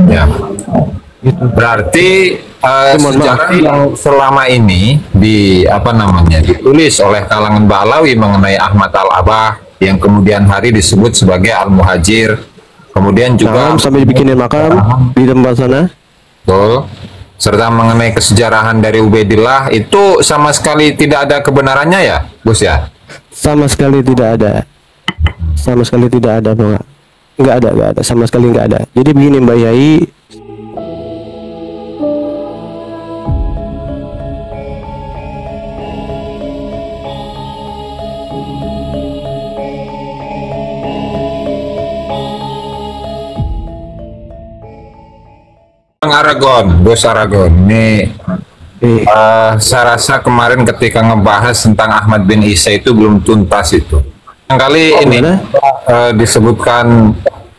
Ya. Gitu. Berarti Mohon maaf. sejarah yang selama ini ditulis oleh kalangan Ba'alawi mengenai Ahmad Al-Abah yang kemudian hari disebut sebagai Al-Muhajir, kemudian juga Sampai dibikinin makam di tempat sana. betul, serta mengenai kesejarahan dari Ubaidillah itu sama sekali tidak ada kebenarannya ya, Gus ya? Sama sekali tidak ada. Sama sekali tidak ada, Bang. Nggak ada, sama sekali nggak ada. Jadi begini Mbak Yai, Bang Aragon, Gus Aragon, ini saya rasa kemarin ketika ngebahas tentang Ahmad bin Isa itu belum tuntas itu. Kali ini disebutkan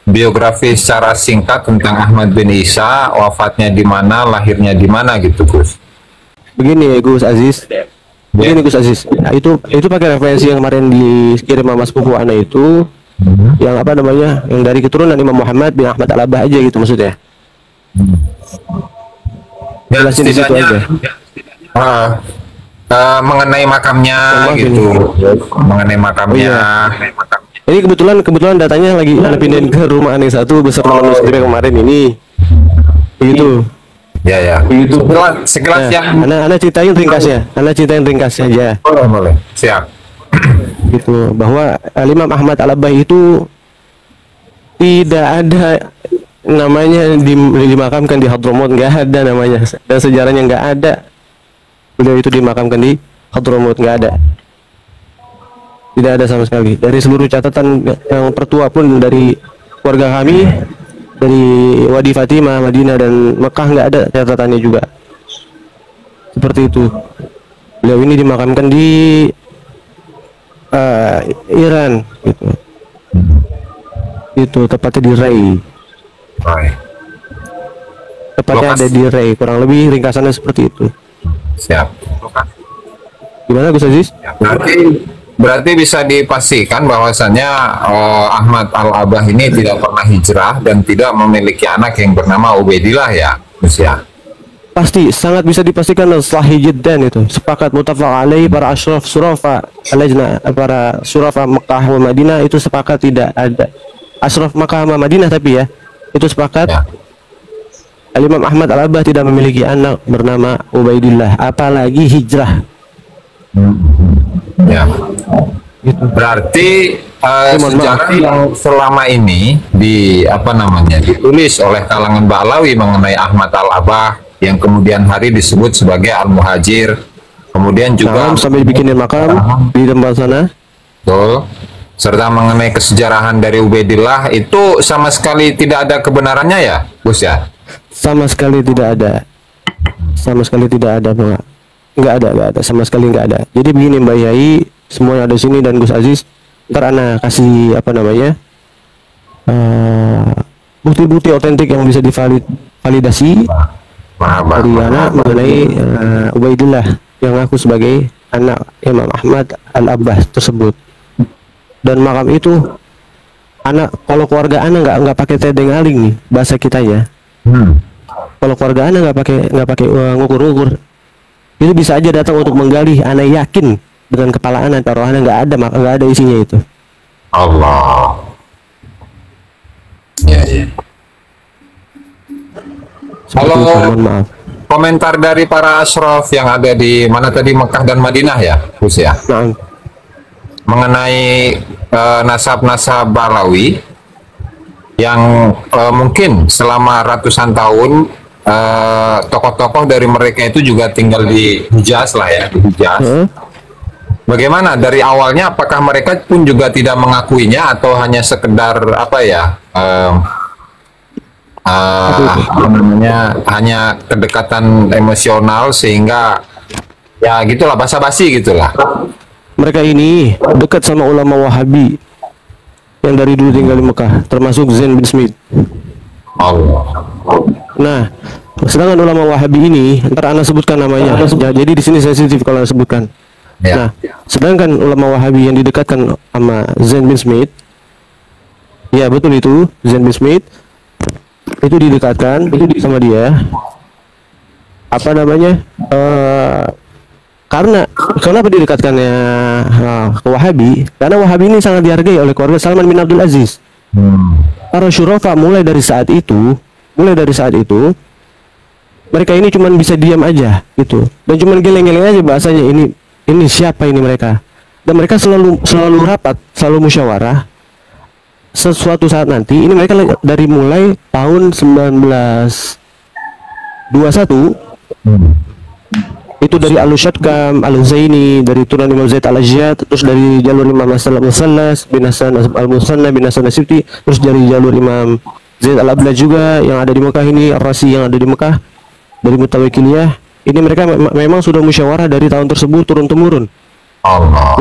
biografi secara singkat tentang Ahmad bin Isa, wafatnya di mana, lahirnya di mana gitu, Gus. begini Gus Aziz. Begini Gus Aziz. Nah, itu pakai referensi yang kemarin dikirim sama sepupu anak itu, yang apa namanya? Yang dari keturunan Imam Muhammad bin Ahmad Al-Abah aja gitu maksudnya. Jelasin di situ aja. Mengenai makamnya gitu, mengenai makamnya. Ini kebetulan datanya lagi anak pindahin ke rumah aneh satu beserta manuskrip kemarin ini. Begitu. Ya. Begitu. Sekelas yang anak ceritain ringkasnya. Anak ceritain ringkasnya aja. Boleh. Siap. Gitu, bahwa Imam Ahmad Al-Abah itu tidak ada namanya dimakamkan di Hadramut, nggak ada namanya, dan sejarahnya nggak ada beliau itu dimakamkan di Hadramut, nggak ada, tidak ada sama sekali. Dari seluruh catatan yang tertua pun dari keluarga kami dari Wadi Fatimah, Madinah dan Mekah nggak ada catatannya juga seperti itu. Beliau ini dimakamkan di Iran gitu. Itu tepatnya di Rai. Tepatnya ada di Rai, kurang lebih ringkasannya seperti itu. Siap. Gimana Gus Aziz? Berarti bisa dipastikan bahwasannya Ahmad Al-Abah ini tidak pernah hijrah dan tidak memiliki anak yang bernama Ubaidillah ya, Gus ya? Pasti, sangat bisa dipastikan sahih jiddan itu. Sepakat muttafaq alaih para asyraf surafa al-lajnah, para surafa Mekah wa Madinah itu sepakat tidak ada. Asyraf Mekah wa Madinah tapi ya, itu sepakat. Ya. Imam Ahmad Al-Abah tidak memiliki anak bernama Ubaidillah, apalagi hijrah. Ya. Gitu. Berarti sejarah yang selama ini ditulis oleh kalangan Ba'alawi mengenai Ahmad Al-Abah yang kemudian hari disebut sebagai Al-Muhajir, kemudian juga sampai dibikinin makam di tempat sana. Betul. Serta mengenai kesejarahan dari Ubaidillah itu sama sekali tidak ada kebenarannya ya, Gus ya? Sama sekali tidak ada. Sama sekali tidak ada, Bang. Nggak ada, sama sekali nggak ada. Jadi begini Mbak Yai, semua ada sini dan Gus Aziz, ntar ana kasih bukti-bukti otentik yang bisa divalidasi dari anak mengenai Ubaidillah yang aku sebagai anak Imam Ahmad Al-Abah tersebut. Dan makam itu anak, kalau keluarga anak nggak pakai tedeng aling nih bahasa kitanya. Kalau keluarga anak nggak pakai ngukur-ngukur, itu bisa aja datang untuk menggali. Anak yakin dengan kepala anak taruhannya nggak ada isinya itu. Allah. Ya. Halo, maaf. Komentar dari para asyraf yang ada di mana tadi, Mekah dan Madinah ya, Gus ya? Nah. Mengenai nasab-nasab Ba'alawi yang mungkin selama ratusan tahun tokoh-tokoh dari mereka itu juga tinggal di Hijaz lah ya, di Hijaz. Bagaimana dari awalnya, apakah mereka pun juga tidak mengakuinya atau hanya sekedar hanya kedekatan emosional sehingga ya gitulah, basa-basi gitulah. Mereka ini dekat sama ulama Wahabi yang dari dulu tinggal di Mekah, termasuk Zain bin Smith. Allah. Nah, sedangkan ulama Wahabi ini, ntar Anda sebutkan namanya. Jadi di sini sensitif kalau Anda sebutkan. Ya. Nah, sedangkan ulama Wahabi yang didekatkan sama Zain bin Smith, ya betul itu Zain bin Smith, itu didekatkan sama dia. Apa namanya? Karena kenapa didekatkannya ke Wahabi? Karena Wahabi ini sangat dihargai oleh keluarga Salman bin Abdul Aziz. Para syurafa mulai dari saat itu, mereka ini cuman bisa diam aja gitu, dan cuman geleng-geleng aja bahasanya, ini siapa ini mereka. Dan mereka selalu rapat, selalu musyawarah. Sesuatu saat nanti ini mereka dari mulai tahun 1921 itu dari Al-Syadkam, Al-Zaini, dari Turan Imam Zaid Al-Ajyad, terus dari jalur Imam Hasan Al-Musallas bin Hasan Al-Musanna bin Hasan Al-Sibti, terus dari jalur Imam Zaid Al-Ablad juga yang ada di Mekah ini, Ar-Rasi yang ada di Mekah, dari Mutawakiliyah. Ini mereka memang sudah musyawarah dari tahun tersebut turun-temurun.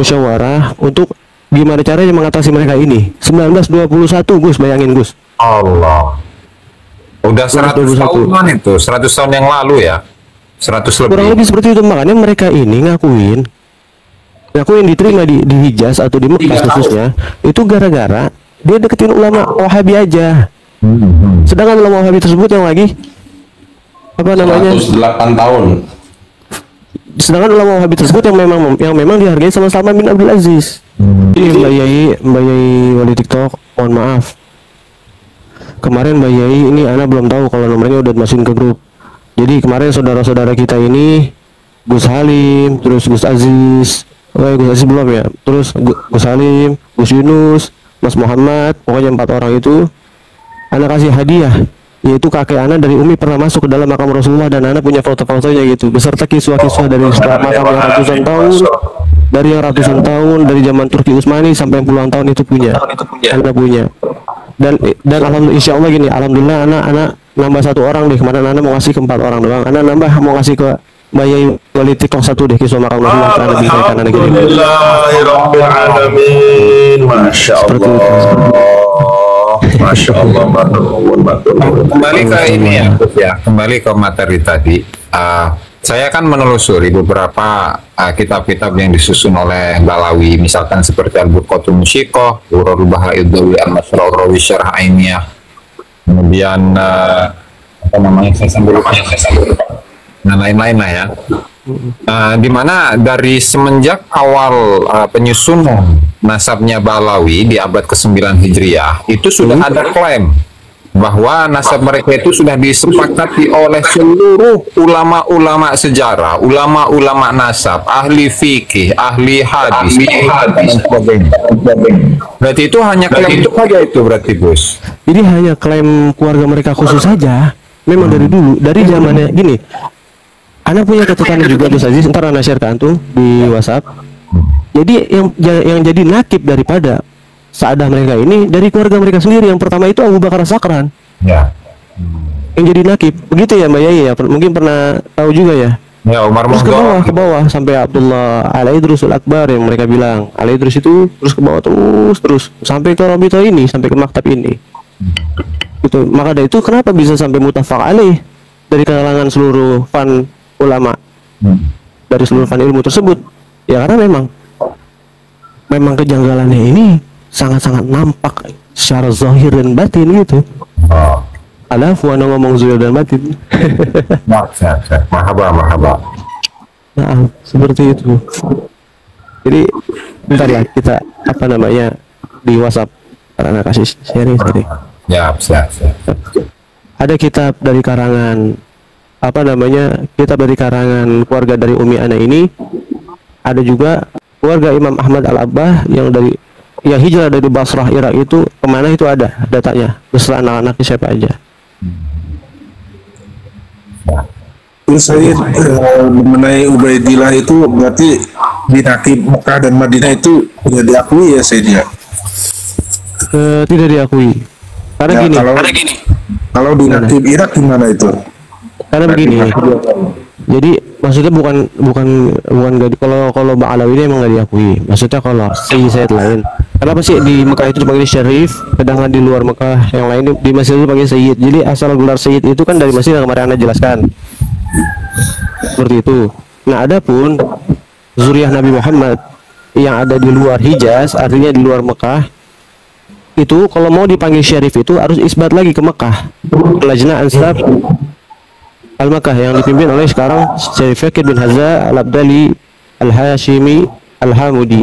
Musyawarah untuk gimana caranya mengatasi mereka ini. 1921 Gus, bayangin Gus. Allah. Udah 100 tahunan itu, 100 tahun yang lalu ya. 100 lebih. Kurang lebih seperti itu. Makanya mereka ini ngakuin diterima di Hijaz atau di Mekah khususnya itu gara-gara dia deketin ulama Wahabi aja. Sedangkan ulama Wahabi tersebut yang lagi apa namanya 108 tahun. Sedangkan ulama Wahabi tersebut yang memang dihargai sama Salman bin Abdul Aziz. Ini Mbak Yai wali TikTok, mohon maaf. Kemarin Mbak Yai ini Ana belum tahu kalau nomornya udah masukin ke grup. Jadi kemarin saudara-saudara kita ini Gus Halim, terus Gus Aziz, Gus Aziz belum ya, terus Gus Halim, Gus Yunus, Mas Muhammad, pokoknya 4 orang itu Ana kasih hadiah, yaitu kakek Ana dari Umi pernah masuk ke dalam makam Rasulullah, dan Ana punya foto-fotonya gitu, beserta kiswah-kiswah dari makam yang ratusan tahun, dari zaman Turki Utsmani sampai puluhan tahun itu punya, Ana punya. Dan alhamdulillah, insya Allah gini, alhamdulillah anak nambah 1 orang deh. Kemarin Ana mau kasih ke 4 orang doang. Ana nambah mau kasih ke Mbak Yai wali TikTok 1 deh, kisah makam Rasulullah. Ana bisa kan Ana gini. Alhamdulillahirobbilalamin. Masya Allah. Masya Allah. Kembali ke ini ya, kembali ke materi tadi. Saya kan menelusuri beberapa kitab-kitab yang disusun oleh Balawi, misalkan seperti Al-Burqatul Musyikoh, Urarul Baha'idhawi, Al-Masra'ur Rawi Syarah Ainiyah, kemudian apa namanya, saya sambil lupa, dan lain-lain lah ya. Dimana dari semenjak awal penyusunan nasabnya Balawi di abad ke-9 Hijriah, itu sudah ada klaim bahwa nasab mereka itu sudah disepakati oleh seluruh ulama-ulama sejarah, ulama-ulama nasab, ahli fikih, ahli hadis, dan sebagainya. Berarti itu hanya klaim itu saja itu berarti, Bos. Jadi hanya klaim keluarga mereka khusus saja. Memang dari dulu, dari zamannya gini. Ana punya catatan juga Gus Aziz, ntar Ana share ke antum di WhatsApp. Jadi yang jadi nakib daripada saadah mereka ini dari keluarga mereka sendiri. Yang pertama itu Abu Bakar Sakran. Ya. Yang jadi nakib. Begitu ya Mbak Yai ya? Mungkin pernah tahu juga ya. Ya, Umar Terus Monggo. ke bawah sampai Abdullah Al-Idrusul Akbar yang mereka bilang. Al-Idrus itu terus ke bawah terus sampai ke Rabita ini, sampai ke maktab ini. Itu maka dari itu kenapa bisa sampai mutafaq alaih dari kalangan seluruh fan ulama. Dari seluruh fan ilmu tersebut. Ya karena memang kejanggalannya ini sangat-sangat nampak secara zahir dan batin gitu. Ada Fuana ngomong zahir dan batin. Mahaba. Nah, seperti itu. Jadi bentar lah kita apa namanya di WhatsApp karena kasih sharing. Ya, siap. Ada kitab dari karangan apa namanya, kitab dari karangan keluarga dari Umi Ana ini. Ada juga keluarga Imam Ahmad Al-Abbah yang hijrah dari Basrah Irak itu kemana itu ada datanya beserta anak-anaknya siapa aja. Terus saya mengenai Ubaidillah itu berarti di nakib Mekah dan Madinah itu tidak diakui ya Sayyidina? Tidak diakui. Karena Ya, gini. kalau di nakib Irak gimana itu? Karena begini. Jadi maksudnya bukan kalau Bang Alawi ini emang nggak diakui. Maksudnya kalau Sayyid lain. Kenapa sih di Mekah itu dipanggil Syarif, sedangkan di luar Mekah yang lain di masjid itu dipanggil Sayyid. Jadi asal gelar Sayyid itu kan dari masjid yang kemarin Anda jelaskan. Seperti itu. Nah, adapun zuriyah Nabi Muhammad yang ada di luar Hijaz, artinya di luar Mekah, itu kalau mau dipanggil syarif itu harus isbat lagi ke Mekah, Lajnah Ansab Al-Makkah yang dipimpin oleh sekarang Syarif Syakir bin Haza Al-Abdali Al-Hashimi Al-Hamudi.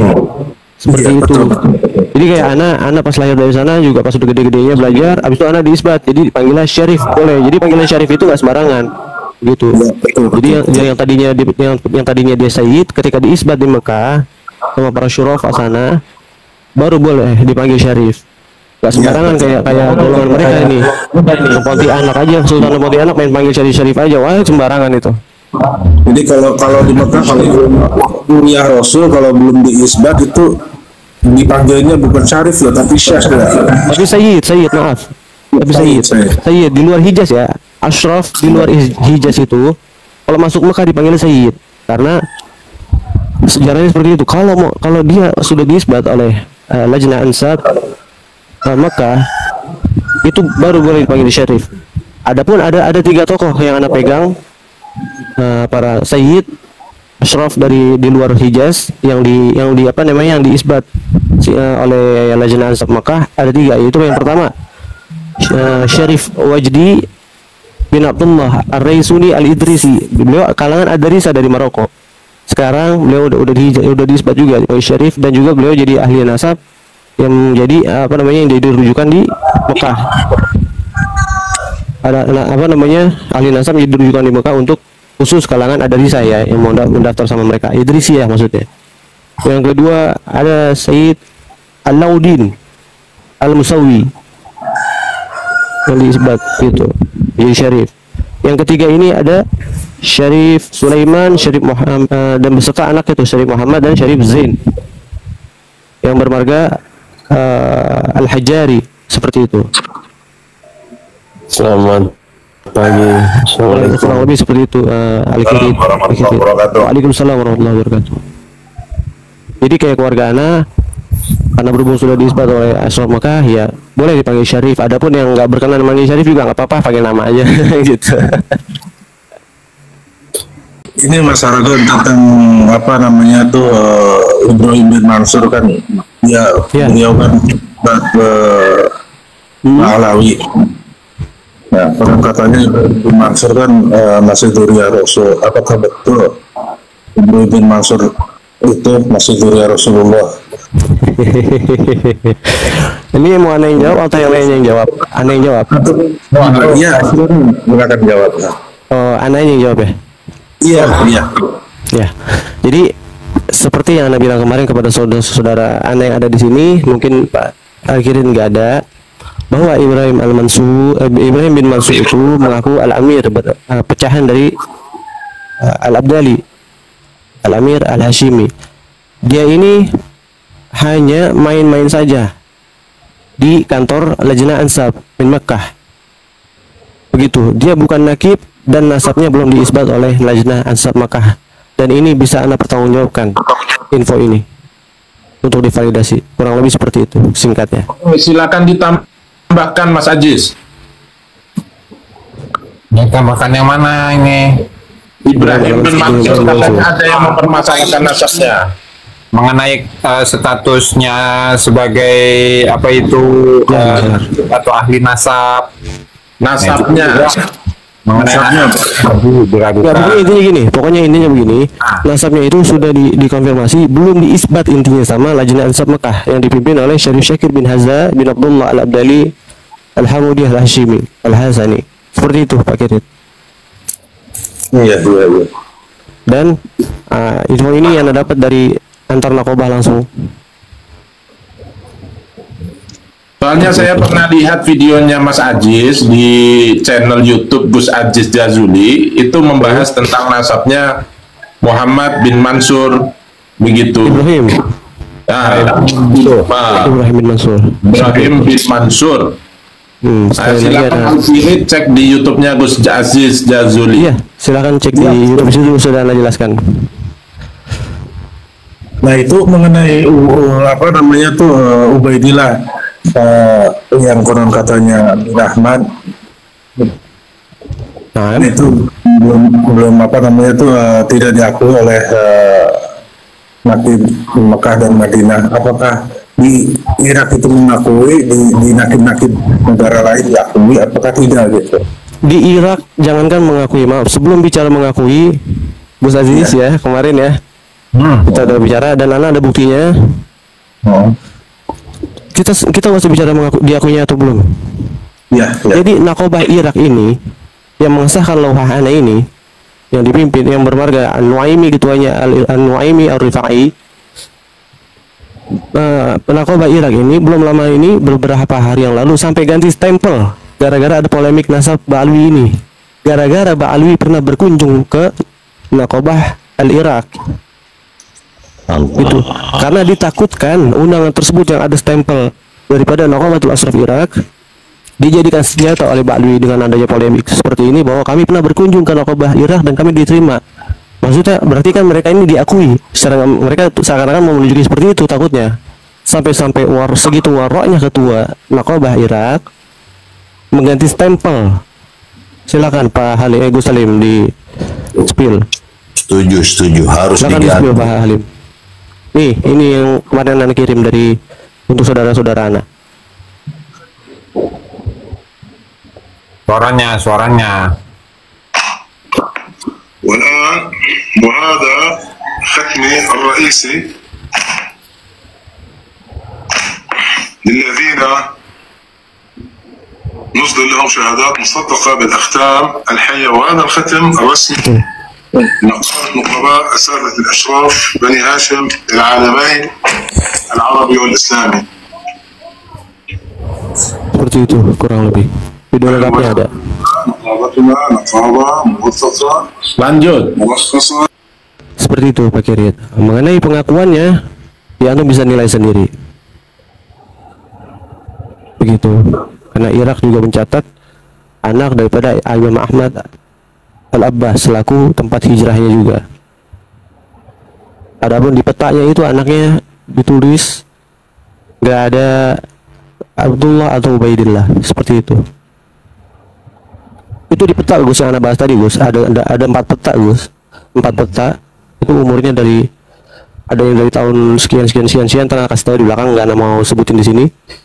Seperti Iya, itu. betul. Jadi kayak anak pas lahir dari sana juga pas udah gede-gedenya belajar, habis itu anak diisbat, jadi dipanggilnya syarif boleh. Jadi panggilan syarif itu nggak sembarangan, gitu. Iya, betul, Jadi betul. yang tadinya dia sayyid, ketika diisbat di Mekah sama para syuraf sana, baru boleh dipanggil syarif. Gak sembarangan kayak golongan mereka ini. Yang Pontianak aja, Sultan Pontianak main panggil syarif aja, wah sembarangan itu. Jadi kalau di Mekah kalau kuliah Rasul kalau belum diisbat itu dipanggilnya bukan syarif ya tapi syekh ya. Tapi sayyid maaf. Tapi sayyid di luar Hijaz ya. Ashraf di luar Hijaz itu kalau masuk Mekah dipanggil sayyid karena sejarahnya seperti itu. Kalau dia sudah diisbat oleh Lajnah Ansab Mekah itu baru boleh dipanggil syarif. Adapun ada 3 tokoh yang anak pegang, para sayyid Ashraf dari di luar Hijaz yang diisbat oleh Lajnah Ansab Mekah ada 3, yaitu yang pertama Syarif Wajdi bin Abdullah Ar-Raisuni Al-Idrisi, beliau kalangan Adarisa dari Maroko. Sekarang beliau udah diisbat juga oleh Syarif, dan juga beliau jadi ahli nasab yang menjadi yang jadi rujukan di Mekah. Ada ahli nasab yang dirujukan di Mekah untuk khusus kalangan Adarisa ya, yang mau mendaftar sama mereka, Idrisi ya maksudnya. Yang kedua ada Sayyid Alauddin Al-Musawi yang diisbat gitu jadi syarif. Yang ketiga ini ada Syarif Sulaiman, Syarif Muhammad, dan beserta anak itu Syarif Muhammad dan Syarif Zain yang bermarga Al-Hajjari, seperti itu. Selamat pagi. Assalamualaikum. Kurang lebih seperti itu. Assalamualaikum warahmatullahi wabarakatuh. Waalaikumsalam warahmatullahi wabarakatuh. Jadi kayak keluarga ana, karena berhubung sudah diisbat oleh Ashraf Mekah, ya boleh dipanggil syarif. Adapun yang nggak berkenan memanggil syarif juga nggak apa-apa, panggil nama aja gitu. Ini masalah tentang Ibrahim bin Mansur kan ya, beliau kan Alawi. Nah, orang katanya Ibrahim bin Mansur kan masih dzurriyyah Rasul. Apakah betul Ibrahim bin Mansur itu masih dzurriyyah Rasulullah? Ini mau aneh yang jawab atau yang lain yang jawab? Aneh yang jawab. Iya, silakan jawab. Oh, aneh yang jawab ya. Iya. Ya, jadi seperti yang anda bilang kemarin kepada saudara-saudara anda yang ada di sini, mungkin Pak Al-Kirin nggak ada, bahwa Ibrahim bin Mansur itu mengaku Al-Amir, pecahan dari Al-Abdali, Al-Amir Al-Hashimi. Dia ini hanya main-main saja di kantor Lajnah Ansab bin Mekah. Begitu, dia bukan nakib dan nasabnya belum diisbat oleh Lajnah Ansab Mekah. Dan ini bisa anda pertanggungjawabkan info ini untuk divalidasi. Kurang lebih seperti itu singkatnya. Silakan ditambahkan Mas Aziz. Yang tambahkan yang mana ini? Ibrahim bin Mansur katanya ada yang mempermasalahkan nasabnya. Mengenai statusnya sebagai apa itu atau ahli nasab. Nasabnya. Mengenai Ya, pokoknya intinya begini, nasabnya itu sudah dikonfirmasi, belum diisbat intinya sama Lajnah Ansab Mekah yang dipimpin oleh Syarif Syakir bin Haza bin Abdullah Al-Abdali Al-Hamudi Al-Hashimi Al-Hasani. Seperti itu Pak Kirit. Iya. Dan info ini yang anda dapat dari antar nakobah langsung. Soalnya saya pernah lihat videonya Mas Aziz di channel YouTube Gus Aziz Jazuli, itu membahas tentang nasabnya Muhammad bin Mansur, begitu. Ibrahim bin Mansur. Ibrahim bin Mansur. Silakan Al-Kirit cek di YouTube-nya Gus Aziz Jazuli. Iya, silakan cek di YouTube, situ sudah anda jelaskan. Nah itu mengenai Ubaidillah yang konon katanya bin Ahmad. Nah, Itu belum tidak diakui oleh Nabi Mekah dan Madinah. Apakah di Irak itu mengakui, di nakib-nakib negara lain diakui, apakah tidak gitu? Di Irak jangankan mengakui, maaf, sebelum bicara mengakui, Gus Aziz ya kemarin ya kita udah bicara dan Ana ada buktinya. Kita masih bicara diakuinya atau belum? Ya. Jadi Nakobah Irak ini yang mengesahkan lauhah Ana ini, yang dipimpin yang bermarga An-Nuaimi, ketuanya An-Nuaimi Ar-Rifai. Nakobah Irak ini belum lama ini, beberapa hari yang lalu sampai ganti stempel gara-gara ada polemik nasab Ba'alwi ini. Gara-gara Ba'alwi pernah berkunjung ke Nakobah Al-Irak. Itu karena ditakutkan undangan tersebut yang ada stempel daripada Nakobatul Ashraf Irak dijadikan senjata oleh Ba'alwi dengan adanya polemik seperti ini, bahwa kami pernah berkunjung ke Nakobah Irak dan kami diterima. Maksudnya berarti kan mereka ini diakui secara, mereka seakan-akan mau menunjuki seperti itu takutnya, sampai segitu waroknya ketua Nakobah Irak mengganti stempel. Silakan Pak Halim, Gus Salim di spill. Setuju, harus Silakan di spill diganti. Pak Halim. Nih, ini yang kemarin Anda kirim dari untuk saudara-saudara Anda. Suaranya. والآن وهذا ختمي الرئيسي للذين نصدر لهم شهادات مصدقة بالأختام الحية، وهذا الختم الرسمي نقابة نقباء أساتذة الأشراف بني هاشم العالمين العربي والإسلامي. Seperti itu kurang lebih. Video lengkapnya ada. نقابتنا نقابة موثقة Lanjut. مرخصة. Seperti itu Pak Kirit. Mengenai pengakuannya, ya Anda bisa nilai sendiri. Begitu. Karena Irak juga mencatat anak daripada Imam Ahmad Al-Abbas selaku tempat hijrahnya juga. Adapun di petanya itu anaknya ditulis nggak ada Abdullah atau Ubaidillah, seperti itu. Itu di peta Gus yang Anda bahas tadi Gus, ada 4 peta Gus, 4 peta itu umurnya dari, ada yang dari tahun sekian tanah kasih tahu di belakang, nggak mau sebutin di sini.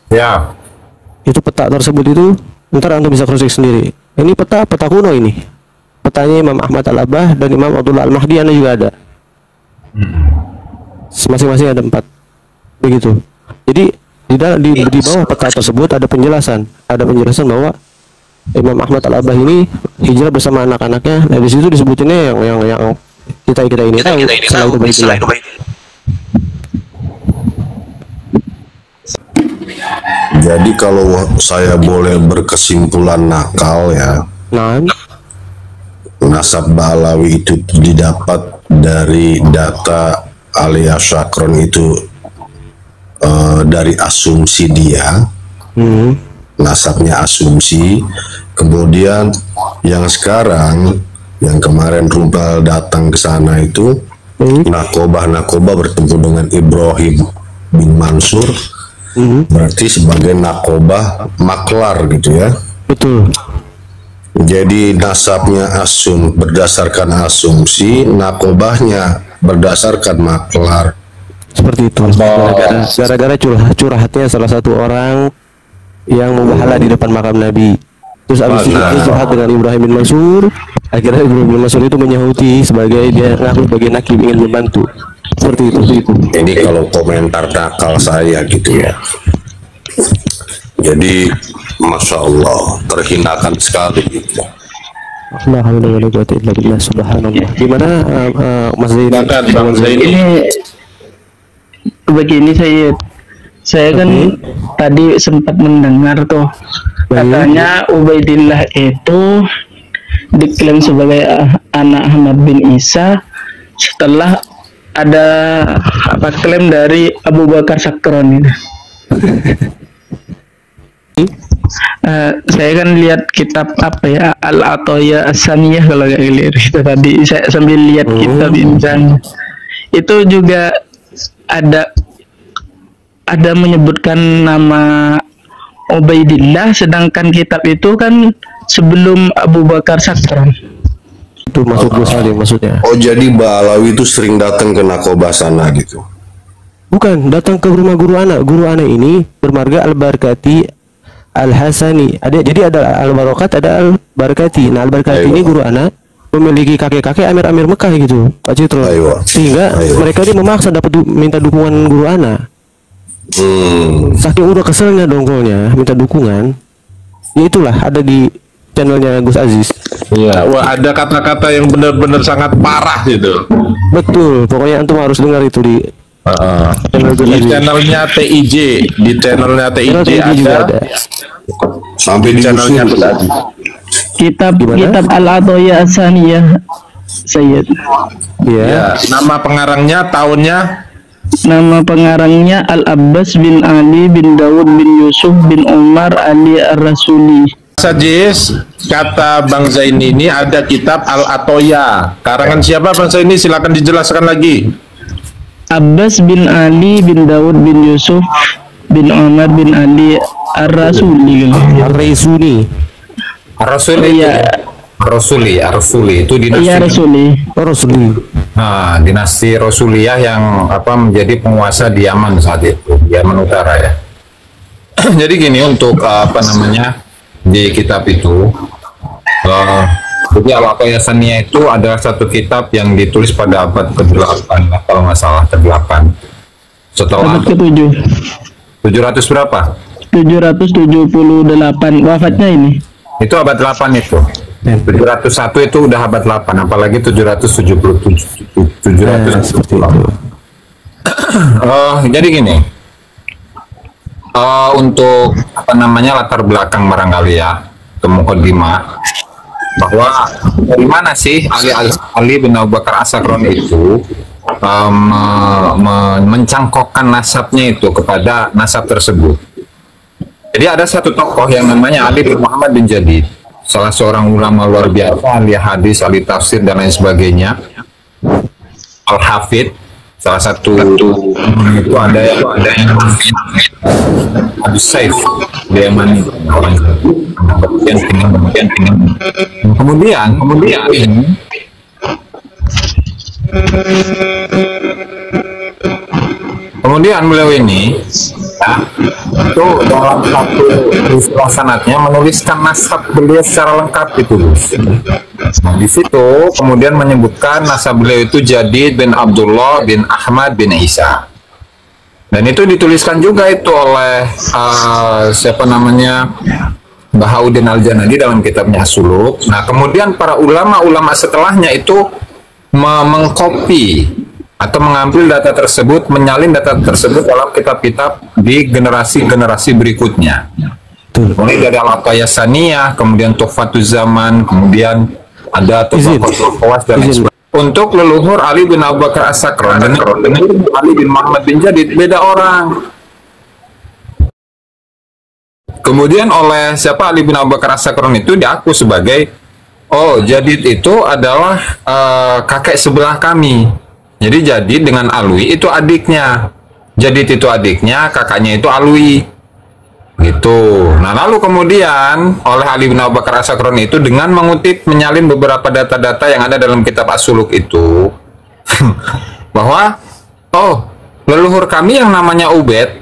Ya. Itu peta tersebut itu ntar Anda bisa cross check sendiri. Ini peta kuno ini, petanya Imam Ahmad Al-Abbah dan Imam Abdullah Al-Mahdi Anda juga ada. Masing-masing ada 4 begitu. Jadi di bawah peta tersebut ada penjelasan bahwa Imam Ahmad Al-Abbah ini hijrah bersama anak-anaknya. Nah di situ disebutinnya yang kita ini tahu. Setelah itu Jadi kalau saya boleh berkesimpulan nakal ya, nah, nasab Ba'alawi itu didapat dari data alias Syakron itu dari asumsi dia, nasabnya asumsi. Kemudian yang sekarang, yang kemarin Rumpel datang ke sana itu Nakobah bertemu dengan Ibrahim bin Mansur, berarti sebagai Nakobah maklar gitu ya. betul. Jadi nasabnya berdasarkan asumsi, Nakobahnya berdasarkan maklar. Seperti itu. Gara-gara curhatnya salah satu orang yang membahala di depan makam Nabi. Terus abis itu dia curhat dengan Ibrahim bin Mansur. Akhirnya Ibrahim bin Mansur itu menyahuti sebagai dia ngaku sebagai nakib ingin membantu. Seperti itu. Ini kalau komentar nakal saya gitu ya. Jadi Masya Allah, terhinakan sekali gitu. Alhamdulillah, subhanallah. Gimana Mas Zain? Silakan Bang Zain. Ini begini, saya kan tadi sempat mendengar tuh katanya Ubaidillah itu diklaim sebagai anak Ahmad bin Isa setelah ada klaim dari Abu Bakar Sakron itu. Saya kan lihat kitab Al-Ataya As-Saniyah kalau nggak keliru itu tadi, saya sambil lihat kitab insan itu juga ada menyebutkan nama Ubaidillah, sedangkan kitab itu kan sebelum Abu Bakar Sakron. Itu maksud Gus Salim maksudnya. Oh jadi Ba'alawi itu sering datang ke Nakobah sana gitu. Bukan, datang ke rumah guru ana. Guru ana ini bermarga Al-Barkati Al-Hasani. Jadi ada Al-Barokat, ada Al-Barkati. Nah, Al-Barkati ini guru ana memiliki kakek-kakek amir-amir Mekah gitu, Pak Citro. Sehingga mereka ini memaksa minta dukungan guru ana. Saking udah keselnya dongkolnya minta dukungan. Ya itulah ada di channelnya Gus Aziz. Iya, wah ada kata-kata yang benar-benar sangat parah gitu. Betul, pokoknya antum harus dengar itu di Di channelnya TIJ, di channelnya TIJ juga ada. Sampai di Channelnya Gus Aziz. Kitab Al-Atoya As-Saniyah, Sayyid. Iya. Ya, nama pengarangnya, tahunnya. Nama pengarangnya Al-Abbas bin Ali bin Dawud bin Yusuf bin Umar Ali Ar-Rasuli. Sajis, kata Bang Zaini ini ada kitab Al-Atoya. Karangan siapa Bang Zaini? Silakan dijelaskan lagi. Abbas bin Ali bin Dawud bin Yusuf bin Umar bin Ali Ar-Rasuli. Ar-Raisuni. Ar-Rasuli. Iya. Ar-Rasuli itu dinasti. Iya, Rasuli. Rasuli. Nah, dinasti Rasuliyah yang menjadi penguasa di Yaman saat itu, Yaman Utara ya. Jadi gini untuk di kitab itu, jadi Al-Atoya Saniyah itu adalah satu kitab yang ditulis pada abad ke-8 kalau nggak salah ke-8. Setelah Abad ke-7. 700 berapa? 778 wafatnya ini. Itu abad 8 itu. 701 itu udah abad 8, apalagi 777. Seperti itu. Jadi gini. Untuk latar belakang barangkali ya, mukadimah bahwa dari mana sih Ali bin Abu Bakar As-Sakron itu mencangkokkan nasabnya itu kepada nasab tersebut. Jadi ada satu tokoh yang namanya Ali bin Muhammad bin Jadid, salah seorang ulama luar biasa, ahli hadis, ahli tafsir dan lain sebagainya, Al-Hafidh, salah satu itu ada yang Abu Saif dia Yamani, kemudian beliau ini itu dalam satu peristiwa sanadnya menuliskan nasab beliau secara lengkap itu. Nah, di situ kemudian menyebutkan nasab beliau itu Jadid bin Abdullah bin Ahmad bin Isa. Dan itu dituliskan juga itu oleh Bahauddin Al-Janadi dalam kitabnya As-Suluk. Nah, kemudian para ulama-ulama setelahnya itu mengcopy atau mengambil data tersebut, menyalin data tersebut dalam kitab-kitab di generasi-generasi berikutnya. Mulai dari Al-Atoya Saniyah, kemudian Tuhfatuz Zaman, kemudian ada Tuhfatul Khawas dan lain sebagainya. Untuk leluhur Ali bin Abu Bakar As-Sakron dan Ali bin Muhammad bin Jadid beda orang. Kemudian oleh Ali bin Abu Bakar As-Sakron itu diaku sebagai Jadid itu adalah kakek sebelah kami. Jadi Jadid dengan Alwi itu adiknya. Jadid itu adiknya, kakaknya itu Alwi. Gitu. Nah, lalu kemudian oleh Ali bin Abu Bakar As-Sakron itu dengan menyalin beberapa data-data yang ada dalam kitab As-Suluk itu bahwa leluhur kami yang namanya Ubaid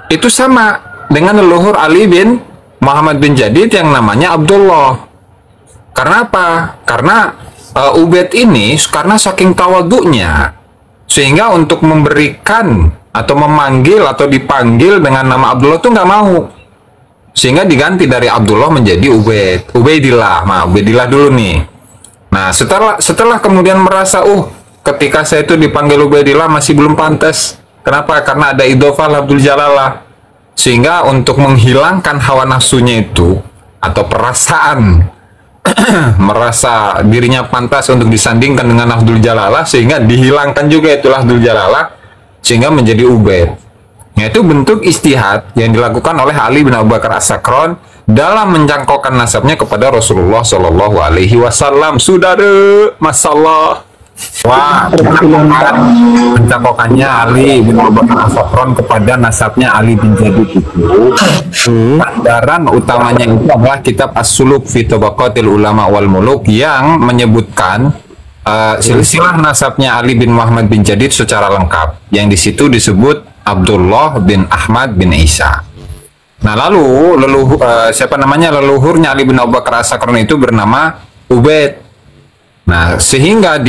itu sama dengan leluhur Ali bin Muhammad bin Jadid yang namanya Abdullah. Karena apa? Karena Ubaid ini karena saking tawadhu'nya sehingga untuk memberikan atau memanggil atau dipanggil dengan nama Abdullah itu nggak mau, sehingga diganti dari Abdullah menjadi Ubaidillah. Ubaidillah dulu nih. Nah, setelah kemudian merasa ketika saya itu dipanggil Ubaidillah masih belum pantas. Kenapa? Karena ada idhofah Abdul Jalalah, sehingga untuk menghilangkan hawa nafsunya itu atau perasaan merasa dirinya pantas untuk disandingkan dengan Abdul Jalalah, sehingga dihilangkan juga itulah Abdul Jalalah sehingga menjadi Ubaid. Yaitu bentuk istihad yang dilakukan oleh Ali bin Abu Bakar As-Sakron dalam mencangkokkan nasabnya kepada Rasulullah Shallallahu Alaihi Wasallam. Sudah masalah. Wah, pencangkokannya Ali bin Abu Bakar As-Sakron kepada nasabnya Ali bin Jadid itu, sandaran utamanya itu adalah kitab As-Suluk fi Tabaqatil Ulama wal Muluk yang menyebutkan silsilah nasabnya Ali bin Muhammad bin Jadid secara lengkap, yang di situ disebut Abdullah bin Ahmad bin Isa. Nah, lalu leluhurnya Ali bin Abu Bakar As-Sakron itu bernama Ubaid. Nah, sehingga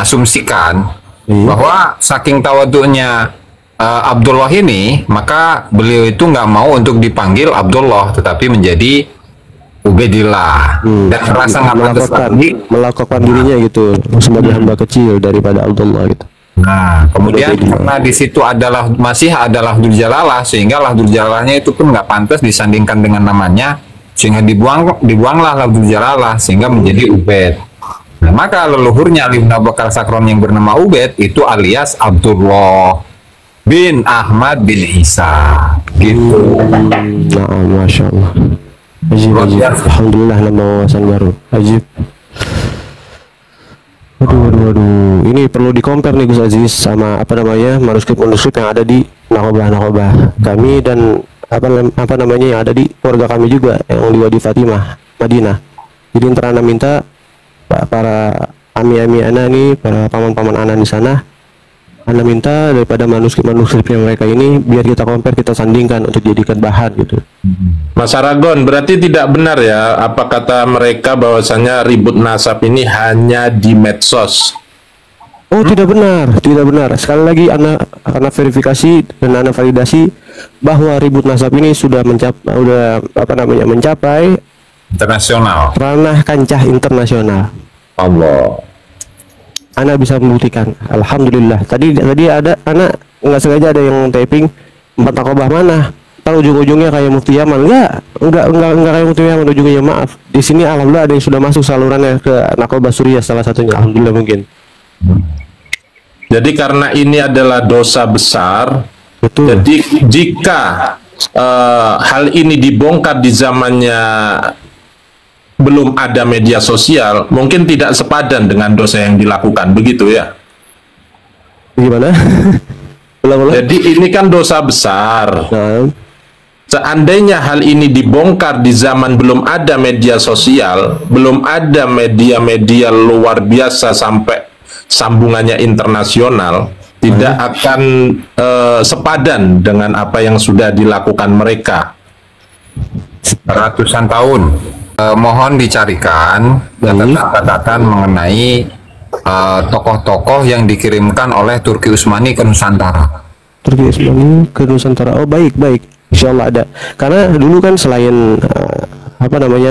asumsikan bahwa saking tawaduknya Abdullah ini, maka beliau itu nggak mau untuk dipanggil Abdullah, tetapi menjadi Ubaidillah, dan merasa nggak pantas lagi melakukan dirinya gitu sebagai hamba kecil daripada Abdullah gitu. Nah, kemudian karena di situ masih adalah Lahdul Jalalah, sehingga Lahdul Jalalahnya itu pun nggak pantas disandingkan dengan namanya, sehingga dibuanglah Lahdul Jalalah sehingga menjadi Ubaid. Nah, maka leluhurnya Ali bin Abu Bakar Sakron yang bernama Ubaid itu alias Abdullah bin Ahmad bin Isa gitu. Nah, masya Allah. Ajib. Alhamdulillah, nambah wawasan baru. Ajib. Waduh. Ini perlu di-compare nih Gus Aziz sama manuskrip yang ada di nakobah kami dan yang ada di keluarga kami juga yang di Wadi Fatimah, Madinah. Jadi Ana minta para ami-ami Ana nih, para paman-paman Ana di sana, Ana minta daripada manuskrip yang mereka ini biar kita compare, kita sandingkan untuk jadikan bahan gitu. Mas Aragon, berarti tidak benar ya apa kata mereka bahwasanya ribut nasab ini hanya di medsos? Oh, tidak benar. Sekali lagi Ana verifikasi dan Ana validasi bahwa ribut nasab ini sudah mencapai internasional, ranah kancah internasional. Allah. Ana bisa membuktikan. Alhamdulillah. Tadi ada Ana nggak sengaja ada yang taping 4 nakobah mana. Tahu ujung-ujungnya kayak Mufti Yaman. Enggak kayak Mufti Yaman ujungnya, maaf. Di sini alhamdulillah ada yang sudah masuk salurannya ke nakobah Suriah salah satunya. Alhamdulillah mungkin. Jadi karena ini adalah dosa besar, betul. Jadi jika hal ini dibongkar di zamannya belum ada media sosial, mungkin tidak sepadan dengan dosa yang dilakukan, begitu ya? Gimana? Jadi ini kan dosa besar. Seandainya hal ini dibongkar di zaman belum ada media sosial, belum ada media-media luar biasa sampai sambungannya internasional, tidak akan sepadan dengan apa yang sudah dilakukan mereka. Ratusan tahun. Mohon dicarikan catatan mengenai tokoh-tokoh yang dikirimkan oleh Turki Utsmani ke Nusantara. Turki Utsmani ke Nusantara. Oh, baik. Insya Allah ada. Karena dulu kan selain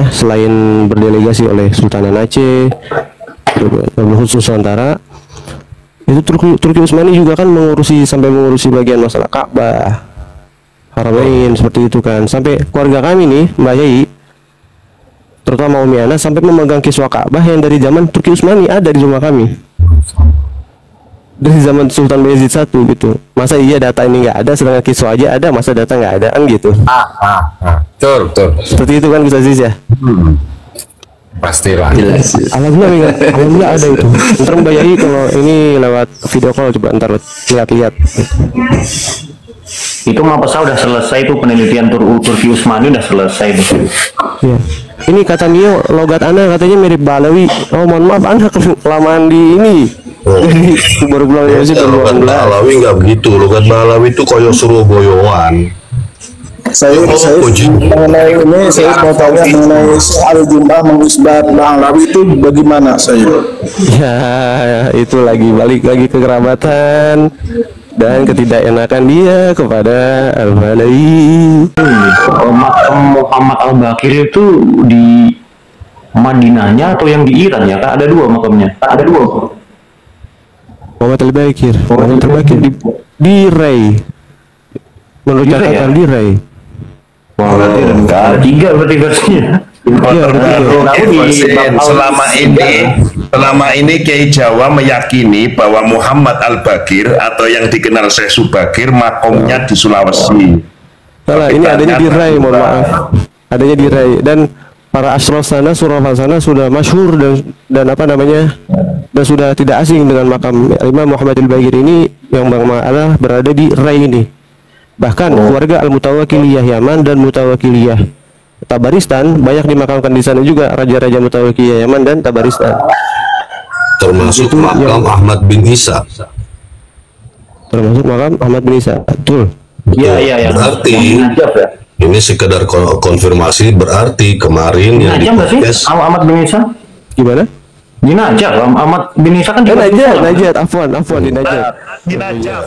selain berdelegasi oleh Sultan Aceh, khusus Nusantara, itu Turki Utsmani juga kan mengurusi bagian masalah Ka'bah, Haramain seperti itu kan. Sampai keluarga kami nih, Mbak Yai, terutama Umi Ana, sampai memegang kiswah Ka'bah yang dari zaman Turki Utsmani ada di rumah kami. Dari zaman Sultan Bayezid I gitu. Masa iya data ini nggak ada, sedangkan kiswah aja ada, masa data nggak ada kan gitu. Betul. Seperti itu kan Gus Aziz ya. Pastilah. Alhamdulillah ada itu. Ntar Mbak Yai kalau ini lewat video call coba ntar lihat. Itu mah pasal udah selesai tuh, penelitian Turki Utsmani udah selesai tuh. Iya. Ini kata Nio, logat Ana katanya mirip Balawi. Oh, mohon maaf, Ana kelamaan di ini. Baru pulang ya sih, logat Balawi nggak begitu. Logat Balawi itu koyo Surabaya. Saya mengenai ini, saya mau tanya mengenai soal Jum'ah mengisbat Balawi itu bagaimana saya? Ya, itu balik lagi ke kerabatan dan ketidakenakan dia kepada Al-Balawi. Makam Muhammad Al-Bakir itu di Madinahnya atau yang di Iran ya? Kan ada 2 makamnya. Ada 2. Muhammad Al-Bakir di Rai. Menurut catatan di Rai. Wah, ada 3 berarti versinya. Selama ini Kiai Jawa meyakini bahwa Muhammad Al-Bakir atau yang dikenal Syekh Subakir makomnya di Sulawesi. Salah, ini adanya di Rai, mohon maaf. Adanya di Rai, dan para ashraf sana, surafah sana sudah masyhur dan dan sudah tidak asing dengan makam Imam Muhammad Al-Bakir ini yang berada di Rai ini. Bahkan keluarga Al-Mutawakkiliyah Yaman dan Mutawakkiliyah Tabaristan banyak dimakamkan di sana juga, raja-raja Mutawakkiliyah Yaman dan Tabaristan. termasuk Itu makam Ahmad bin Isa. Termasuk makam Ahmad bin Isa. Betul. Iya, iya, iya. Berarti Yang Najaf ya. ini sekedar konfirmasi, berarti kemarin yang Najaf nggak sih? podcast Ahmad bin Isa? Gimana? Di Najaf, Ahmad bin Isa kan di Najat, afwan, di Najat. Di Najaf.